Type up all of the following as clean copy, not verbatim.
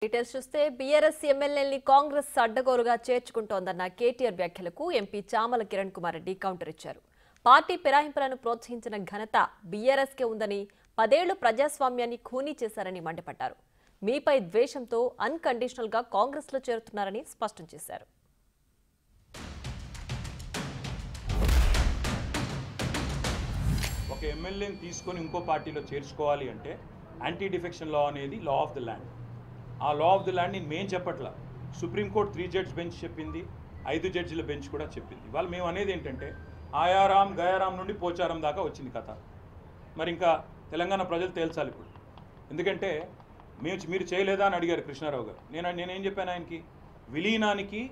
Details చూస్తే BRS ఎమ్మెల్యేని కాంగ్రెస్ అడ్డగోలుగా చేర్చుకుంటోందన్న కేటీఆర్ వ్యాఖ్యలకు ఎంపీ చామల కిరణ్ కుమార్ రెడ్డి కౌంటర్ ఇచ్చారు. పార్టీ ఫిరాయింపులను ప్రోత్సహించిన ఘనత బీఆర్ఎస్కే ఉందని, 10 ఏళ్లు ప్రజాస్వామ్యాన్ని ఖూనీ చేశారని మండిపడ్డారు. మీపై ద్వేషంతో అన్కండిషనల్ గా కాంగ్రెస్ లో చేరుతున్నారని స్పష్టం చేశారు. ఒక ఎమ్మెల్యేని తీసుకొని ఇంకో పార్టీలో చేర్చుకోవాలి అంటే యాంటీ డిఫెక్షన్ లా అనేది లా ఆఫ్ ది ల్యాండ్. ఆ లా ఆఫ్ ది ల్యాండ్ని మేము చెప్పట్లా, సుప్రీంకోర్టు 3 జడ్జ్ బెంచ్ చెప్పింది, 5 జడ్జిల బెంచ్ కూడా చెప్పింది. వాళ్ళు మేము అనేది ఏంటంటే ఆయారాం గయారాం నుండి పోచారం దాకా వచ్చింది కథ. మరి ఇంకా తెలంగాణ ప్రజలు తేల్చాలి ఇప్పుడు. ఎందుకంటే మీరు చేయలేదా అని అడిగారు కృష్ణారావు గారు. నేనేం చెప్పాను ఆయనకి, విలీనానికి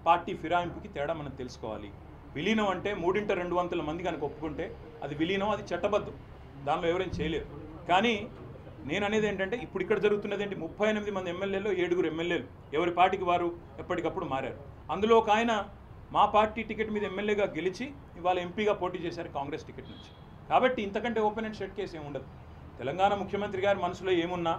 పార్టీ ఫిరాయింపుకి తేడా మనం తెలుసుకోవాలి. విలీనం అంటే 3/2 మంది కనుక ఒప్పుకుంటే అది విలీనం, అది చట్టబద్ధం, దానిలో ఎవరేం చేయలేరు. కానీ నేను అనేది ఏంటంటే ఇప్పుడు ఇక్కడ జరుగుతున్నది ఏంటి, 38 మంది ఎమ్మెల్యేలు 7 ఎమ్మెల్యేలు ఎవరి పార్టీకి వారు ఎప్పటికప్పుడు మారారు. అందులో ఒక ఆయన మా పార్టీ టికెట్ మీద ఎమ్మెల్యేగా గెలిచి ఇవాళ ఎంపీగా పోటీ చేశారు కాంగ్రెస్ టికెట్ నుంచి. కాబట్టి ఇంతకంటే ఓపెన్ అండ్ షట్ కేసు ఏమి ఉండదు. తెలంగాణ ముఖ్యమంత్రి గారి మనసులో ఏమున్నా,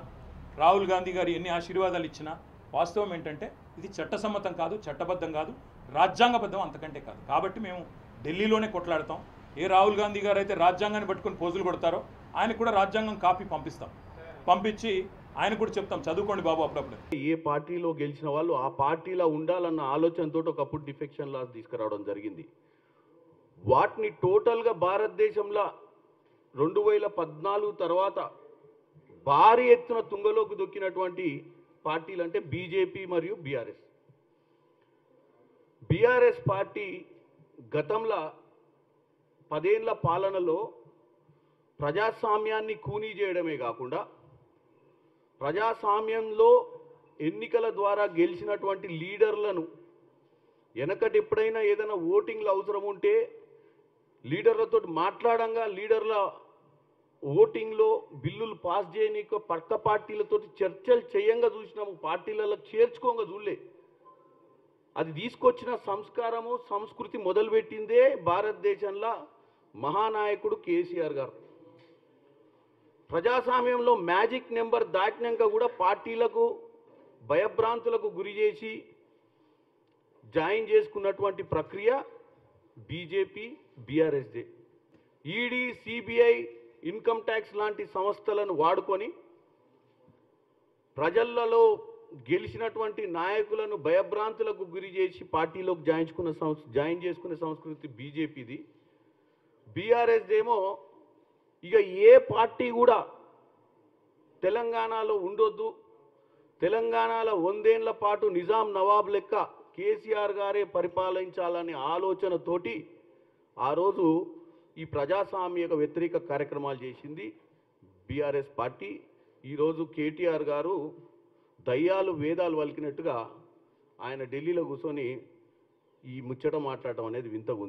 రాహుల్ గాంధీ గారు ఎన్ని ఆశీర్వాదాలు ఇచ్చినా వాస్తవం ఏంటంటే ఇది చట్టసమ్మతం కాదు, చట్టబద్ధం కాదు, రాజ్యాంగబద్ధం అంతకంటే కాదు. కాబట్టి మేము ఢిల్లీలోనే కొట్లాడతాం. ఏ రాహుల్ గాంధీ గారు అయితే రాజ్యాంగాన్ని పట్టుకొని పోజులు కొడతారో ఆయనకు కూడా రాజ్యాంగం కాపీ పంపించి ఆయన కూడా చెప్తాం, చదువుకోండి బాబు అప్పుడప్పుడు. ఏ పార్టీలో గెలిచిన వాళ్ళు ఆ పార్టీలో ఉండాలన్న ఆలోచనతో ఒకప్పుడు డిఫెక్షన్ లాస్ తీసుకురావడం జరిగింది. వాటిని టోటల్గా భారతదేశంలో 2014 తర్వాత భారీ ఎత్తున తుంగలోకి దొక్కినటువంటి పార్టీలు అంటే బీజేపీ మరియు బీఆర్ఎస్. బీఆర్ఎస్ పార్టీ గతంలో 10 ఏళ్ల పాలనలో ప్రజాస్వామ్యాన్ని ఖూనీ చేయడమే కాకుండా ప్రజాస్వామ్యంలో ఎన్నికల ద్వారా గెలిచినటువంటి లీడర్లను వెనకటి ఎప్పుడైనా ఏదైనా ఓటింగ్లు అవసరం ఉంటే లీడర్లతో మాట్లాడంగా లీడర్ల ఓటింగ్లో బిల్లులు పాస్ చేయనీక పక్క పార్టీలతో చర్చలు చేయంగా చూసినాము, పార్టీలలో చేర్చుకోగా చూడలే. అది తీసుకొచ్చిన సంస్కారము సంస్కృతి మొదలుపెట్టిందే భారతదేశంలో మహానాయకుడు కేసీఆర్ గారు. ప్రజాస్వామ్యంలో మ్యాజిక్ నెంబర్ దాటినాక కూడా పార్టీలకు భయభ్రాంతులకు గురి చేసి జాయిన్ చేసుకున్నటువంటి ప్రక్రియ బీజేపీ బీఆర్ఎస్దే. ఈడీ, సిబిఐ, ఇన్కమ్ ట్యాక్స్ లాంటి సంస్థలను వాడుకొని ప్రజలలో గెలిచినటువంటి నాయకులను భయభ్రాంతులకు గురి చేసి పార్టీలోకి జాయిన్ చేసుకునే సంస్కృతి బీజేపీది. బీఆర్ఎస్ ఏమో ఇక ఏ పార్టీ కూడా తెలంగాణలో ఉండొద్దు, తెలంగాణలో 100 ఏళ్ల పాటు నిజాం నవాబ్ లెక్క కేసీఆర్ గారే పరిపాలించాలనే ఆలోచనతోటి ఆ రోజు ఈ ప్రజాస్వామ్య వ్యతిరేక కార్యక్రమాలు చేసింది బీఆర్ఎస్ పార్టీ. ఈరోజు కేటీఆర్ గారు దయ్యాలు వేదాలు వలికినట్టుగా ఆయన ఢిల్లీలో కూర్చొని ఈ ముచ్చట మాట్లాడటం అనేది వింతగా ఉంది.